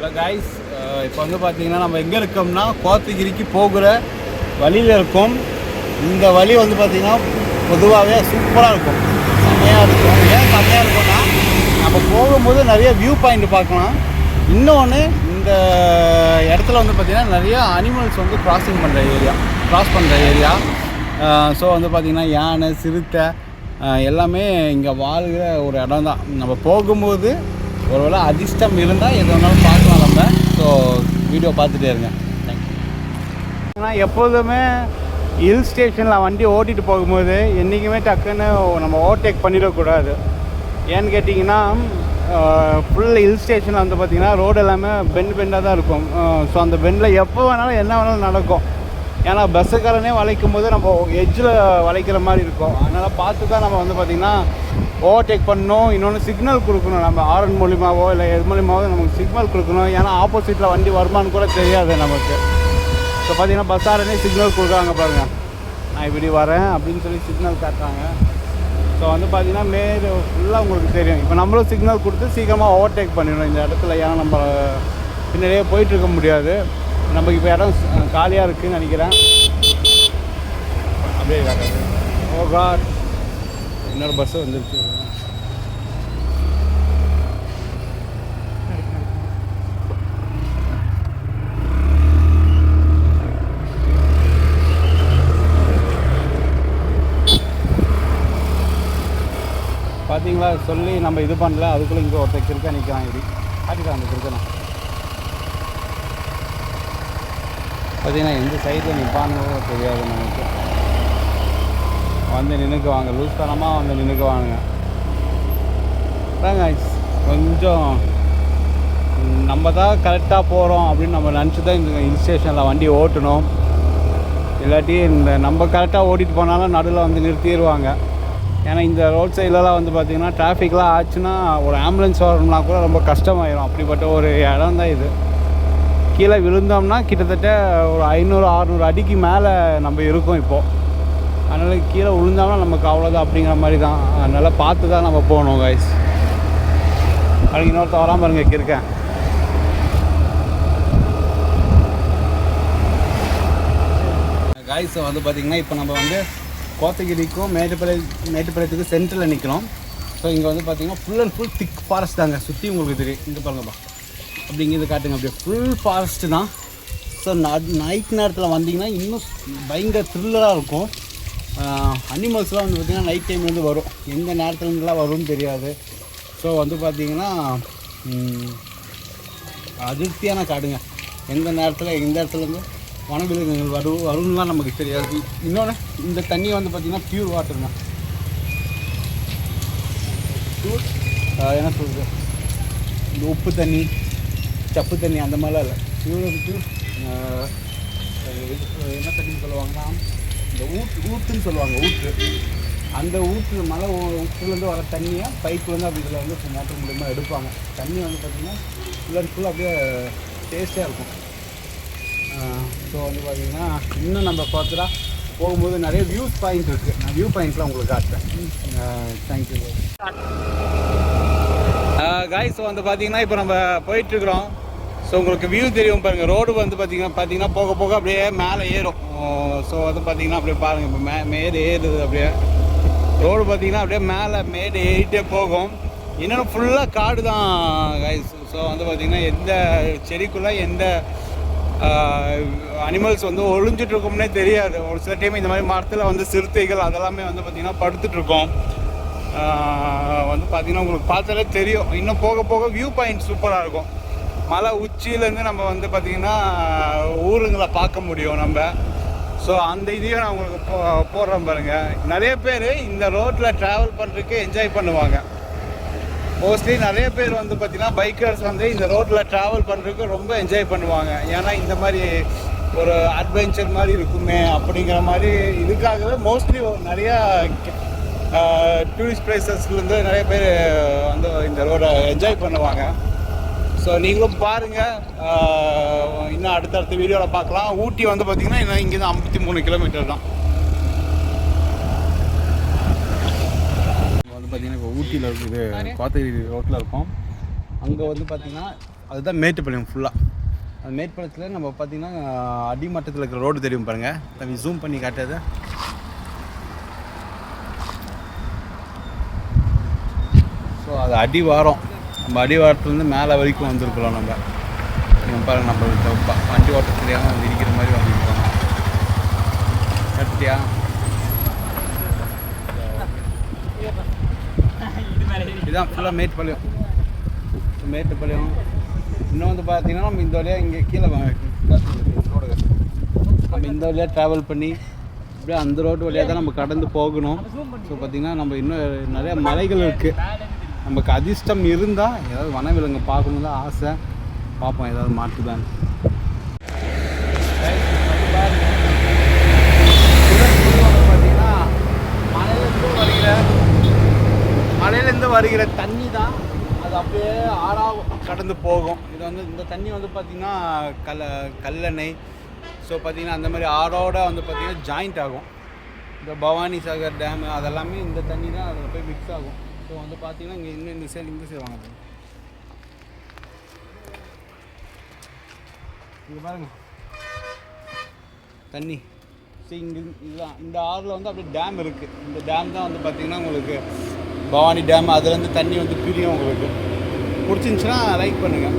Hello guys, இப்போ வந்து பார்த்தீங்கன்னா நம்ம எங்கே இருக்கோம்னா கோத்தகிரிக்கு போகிற வழியில் இருக்கோம். இந்த வழி வந்து பார்த்திங்கன்னா பொதுவாகவே சூப்பராக இருக்கும், செம்மையாக இருக்கும். ஏன் செம்மையாக இருக்கும்னா நம்ம போகும்போது நிறைய வியூ பாயிண்ட் பார்க்கலாம். இன்னொன்று இந்த இடத்துல வந்து பார்த்திங்கன்னா நிறைய அனிமல்ஸ் வந்து கிராஸ் பண்ணுற ஏரியா. ஸோ வந்து பார்த்திங்கன்னா யானை, சிறுத்தை எல்லாமே இங்கே வாழ்கிற ஒரு இடம் தான். நம்ம போகும்போது ஒருவேளை அதிர்ஷ்டம் இருந்தால் எது வேணாலும் பார்க்கலாம் நம்ம. ஸோ வீடியோ பார்த்துட்டே இருங்க. தேங்க்யூ. ஆனால் எப்போதுமே ஹில் ஸ்டேஷனில் வண்டி ஓட்டிகிட்டு போகும்போது என்றைக்குமே டக்குன்னு நம்ம ஓவர்டேக் பண்ணிடக்கூடாது. ஏன்னு கேட்டிங்கன்னா ஃபுல் ஹில் ஸ்டேஷனில் வந்து பார்த்திங்கன்னா ரோடு எல்லாமே பெண்டாக தான் இருக்கும். ஸோ அந்த பெண்டில் எப்போ வேணாலும் என்ன வேணாலும் நடக்கும். ஏன்னா பஸ்ஸுக்காரனே வளைக்கும் போது நம்ம எட்ஜில் வளைக்கிற மாதிரி இருக்கும். அதனால் பார்த்து தான் நம்ம வந்து பார்த்திங்கன்னா ஓவர்டேக் பண்ணணும். இன்னொன்று சிக்னல் கொடுக்கணும், நம்ம ஆரன் மூலியமாவோ இல்லை எது மூலியமாவோ நமக்கு சிக்னல் கொடுக்கணும். ஏன்னா ஆப்போசிட்டில் வண்டி வருமானு கூட தெரியாது நமக்கு. ஸோ பார்த்திங்கன்னா பஸ்ஸாரனே சிக்னல் கொடுக்குறாங்க பாருங்கள், நான் இப்படி வரேன் அப்படின்னு சொல்லி சிக்னல் காட்டுறாங்க. ஸோ வந்து பார்த்திங்கன்னா மேலே ஃபுல்லாக உங்களுக்கு தெரியும். இப்போ நம்மளும் சிக்னல் கொடுத்து சீக்கிரமாக ஓவர்டேக் பண்ணிடணும் இந்த இடத்துல. ஏன்னா நம்ம பின்னாடியே போயிட்டுருக்க முடியாது. நமக்கு இப்போ இடம் காலியாக இருக்குதுன்னு நினைக்கிறேன். அப்படியே காட்டுறது. ஓ காட், இன்னொரு பஸ்ஸு வந்துருச்சு. பார்த்தீங்களா, சொல்லி நம்ம இது பண்ணல, அதுக்குள்ளே இங்கே ஒருத்தர் கிறுக்க நிற்கிறான். இப்படி காட்டிக்கலாம் அந்த கிறுக்கனை. பார்த்தீங்கன்னா எந்த சைடில் நிற்பானுங்களோ தெரியாது நமக்கு. வந்து நின்றுக்குவாங்க, லூஸ் தரமாக வந்து நின்றுக்குவானுங்க. அதாங்க கொஞ்சம் நம்ம தான் கரெக்டாக போகிறோம் அப்படின்னு நம்ம நினச்சி தான் இந்த ஹில் ஸ்டேஷனில் வண்டி ஓட்டணும். இல்லாட்டி இந்த நம்ம கரெக்டாக ஓட்டிகிட்டு போனாலும் நடுவில் வந்து நிறுத்திடுவாங்க. ஏன்னா இந்த ரோட் சைட்லலாம் வந்து பார்த்திங்கன்னா டிராஃபிக்லாம் ஆச்சுன்னா ஒரு ஆம்புலன்ஸ் வரணும்னா கூட ரொம்ப கஷ்டமாயிடும். அப்படிப்பட்ட ஒரு இடம் தான் இது. கீழே விழுந்தோம்னா கிட்டத்தட்ட ஒரு 500-600 அடிக்கு மேலே நம்ம இருக்கோம் இப்போது. அதனால் கீழே விழுந்தோம்னா நமக்கு அவ்வளோதான் அப்படிங்கிற மாதிரி தான். அதனால் பார்த்து தான் நம்ம போகணும் கைஸ். அதுக்கு இன்னொருத்த வராமல் இருங்க இருக்கேன். கைஸ் வந்து பார்த்திங்கன்னா இப்போ நம்ம வந்து கோத்தகிரிக்கும் மேட்டுப்பாளையத்துக்கும் சென்டரில் நிற்கிறோம். ஸோ இங்கே வந்து பார்த்திங்கன்னா full and full thick forest தாங்க. சுற்றி உங்களுக்கு தெரியும். இங்கே பாருங்கப்பா, அப்படிங்கிறது காட்டுங்க. அப்படியே ஃபுல் ஃபாரஸ்ட்டு தான். ஸோ நைட் நேரத்தில் வந்தீங்கன்னா இன்னும் பயங்கர த்ரில்லராக இருக்கும். அனிமல்ஸ்லாம் வந்து பார்த்திங்கன்னா நைட் டைம்லேருந்து வரும், எந்த நேரத்துலேருந்துலாம் வரும்னு தெரியாது. ஸோ வந்து பார்த்திங்கன்னா அதிர்ச்சியான காடுங்க. எந்த நேரத்தில் எந்த இடத்துலேருந்து வனவிலங்குகள் வரும்லாம் நமக்கு தெரியாது. இன்னொன்று இந்த தண்ணி வந்து பார்த்திங்கன்னா ப்யூர் வாட்டருங்க. ப்யூர் என்ன சொல்கிறது, இந்த உப்பு தண்ணி, சப்பு தண்ணி அந்த மாதிரிலாம் இல்லை. ப்யூர் என்ன தண்ணின்னு சொல்லுவாங்கன்னா இந்த ஊற்றுன்னு சொல்லுவாங்க. அந்த மலை ஊற்றுலேருந்து வர தண்ணியை பைப்லேருந்து அப்படி இதில் வந்து மோட்டர் மூலியமாக எடுப்பாங்க. தண்ணி வந்து பார்த்திங்கன்னா ஃபுல் அண்ட் ஃபுல்லாக அப்படியே டேஸ்ட்டாக இருக்கும். ஸோ வந்து பார்த்திங்கன்னா இன்னும் நம்ம பார்த்தா போகும்போது நிறைய வியூஸ் பாயிண்ட் இருக்குது. நான் வியூ பாயிண்ட்லாம் உங்களுக்கு காட்டுறேன். Thank you guys. வந்து பார்த்திங்கன்னா இப்போ நம்ம போயிட்டுருக்குறோம். ஸோ உங்களுக்கு வியூ தெரியும் பாருங்கள். ரோடு வந்து பார்த்திங்கன்னா போக போக அப்படியே மேலே ஏறும். ஸோ வந்து பார்த்திங்கன்னா அப்படியே பாருங்கள், இப்போ மேடு ஏறுது. அப்படியே ரோடு பார்த்திங்கன்னா அப்படியே மேடு ஏறிட்டே போகும். இன்னொன்று ஃபுல்லாக காடு தான் கைஸ். ஸோ வந்து பார்த்திங்கன்னா எந்த செடிக்குள்ளே எந்த அனிமல்ஸ் வந்து ஒளிஞ்சிட்ருக்கோம்னே தெரியாது. ஒரு சில டைம் இந்த மாதிரி மரத்தில் வந்து சிறுத்தைகள் அதெல்லாமே வந்து பார்த்திங்கன்னா படுத்துட்ருக்கோம். வந்து பார்த்திங்கன்னா உங்களுக்கு பார்த்தாலே தெரியும். இன்னும் போக போக வியூ பாயிண்ட் சூப்பராக இருக்கும். மலை உச்சியிலேருந்து நம்ம வந்து பார்த்திங்கன்னா ஊருங்களை பார்க்க முடியும் நம்ம. ஸோ அந்த இதையும் நான் உங்களுக்கு போடுறேன் பாருங்கள். நிறைய பேர் இந்த ரோட்டில் ட்ராவல் பண்ணுறதுக்கு என்ஜாய் பண்ணுவாங்க. மோஸ்ட்லி நிறைய பேர் வந்து பார்த்திங்கன்னா பைக்கர்ஸ் வந்து இந்த ரோட்டில் ட்ராவல் பண்ணுறதுக்கு ரொம்ப என்ஜாய் பண்ணுவாங்க. ஏன்னா இந்த மாதிரி ஒரு அட்வென்ச்சர் மாதிரி இருக்குமே அப்படிங்கிற மாதிரி இதுக்காகவே மோஸ்ட்லி நிறையா டூரிஸ்ட் பிளேசஸ்லேருந்து நிறைய பேர் வந்து இந்த ரோடை என்ஜாய் பண்ணுவாங்க. ஸோ நீங்களும் பாருங்கள். இன்னும் அடுத்தடுத்த வீடியோவில் பார்க்கலாம். ஊட்டி வந்து பார்த்திங்கன்னா இன்னும் இங்கேருந்து 53 கிலோமீட்டர் தான். வந்து பார்த்திங்கன்னா இப்போ ஊட்டியில் இருக்குது, கோத்தகிரி ரோட்டில் இருக்கும். அங்கே வந்து பார்த்திங்கன்னா அதுதான் மேட்டுப்பாளையம் ஃபுல்லாக. அந்த மேட்டுப்பாளையத்தில் நம்ம பார்த்திங்கன்னா அடிமட்டத்தில் இருக்கிற ரோடு தெரியும் பாருங்கள். நம்ம ஜூம் பண்ணி காட்டாது. ஸோ அது அடிவாரம். நம்ம அடிவாரத்துலேருந்து மேலே வரைக்கும் வந்திருக்கிறோம். நம்ம பாருங்கள், நம்ம வண்டி ஓட்ட தெரியாமல் வந்து இருக்கிற மாதிரி வந்துருக்கோம். கட்டியா இதுதான் ஃபுல்லாக மேட்டுப்பாளையம். இன்னும் வந்து பார்த்தீங்கன்னா நம்ம இந்த வழியாக இங்கே கீழே நம்ம இந்த வழியாக ட்ராவல் பண்ணி அப்படியே அந்த ரோடு வழியாக தான் நம்ம கடந்து போகணும். ஸோ பார்த்திங்கன்னா நம்ம இன்னும் நிறையா மலைகள் இருக்குது. நமக்கு அதிர்ஷ்டம் இருந்தால் ஏதாவது வனவிலங்கு பார்க்கணும் தான் ஆசை. பார்ப்போம் ஏதாவது மாட்டுதான். பார்த்தீங்கன்னா மலையிலேருந்து வருகிற தண்ணி தான் அது அப்படியே ஆறாக கடந்து போகும். இது வந்து இந்த தண்ணி வந்து பார்த்திங்கன்னா கல்லணை. ஸோ பார்த்திங்கன்னா அந்த மாதிரி ஆறோட வந்து பார்த்திங்கன்னா ஜாயிண்ட் ஆகும். இந்த பவானி சாகர் டேமு அதெல்லாமே இந்த தண்ணி தான் அதில் போய் மிக்ஸ் ஆகும். ஸோ வந்து பார்த்திங்கன்னா இங்கே இன்னும் இந்த சைடு வாங்க. இங்கே பாருங்க தண்ணி. சரி, இங்கே இதுதான் இந்த ஆறில் வந்து அப்படியே டேம் இருக்குது. இந்த டேம் தான் வந்து பார்த்திங்கன்னா உங்களுக்கு பவானி டேம். அதுலேருந்து தண்ணி வந்து பிரியும். உங்களுக்கு பிடிச்சிருந்துச்சுன்னா லைக் பண்ணுங்கள்.